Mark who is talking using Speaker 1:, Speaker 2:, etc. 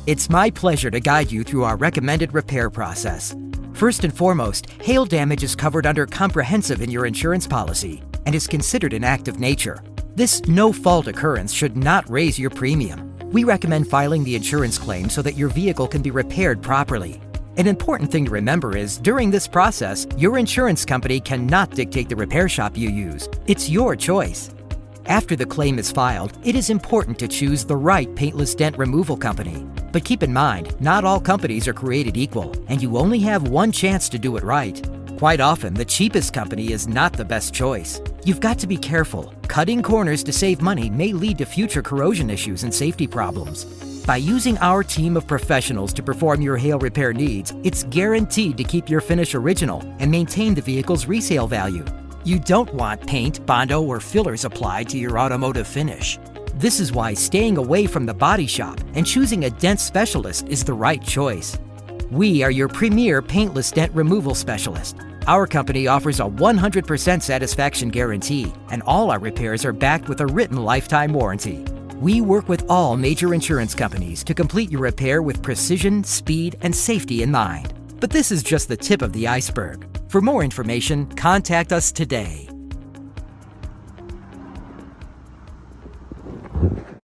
Speaker 1: It's my pleasure to guide you through our recommended repair process. First and foremost, hail damage is covered under comprehensive in your insurance policy and is considered an act of nature. This no-fault occurrence should not raise your premium. We recommend filing the insurance claim so that your vehicle can be repaired properly. An important thing to remember is, during this process, your insurance company cannot dictate the repair shop you use. It's your choice. After the claim is filed, it is important to choose the right paintless dent removal company. But keep in mind, not all companies are created equal, and you only have one chance to do it right. Quite often, the cheapest company is not the best choice. You've got to be careful. Cutting corners to save money may lead to future corrosion issues and safety problems. By using our team of professionals to perform your hail repair needs, it's guaranteed to keep your finish original and maintain the vehicle's resale value. You don't want paint, Bondo, or fillers applied to your automotive finish. This is why staying away from the body shop and choosing a dent specialist is the right choice. We are your premier paintless dent removal specialist. Our company offers a 100% satisfaction guarantee, and all our repairs are backed with a written lifetime warranty. We work with all major insurance companies to complete your repair with precision, speed, and safety in mind. But this is just the tip of the iceberg. For more information, contact us today.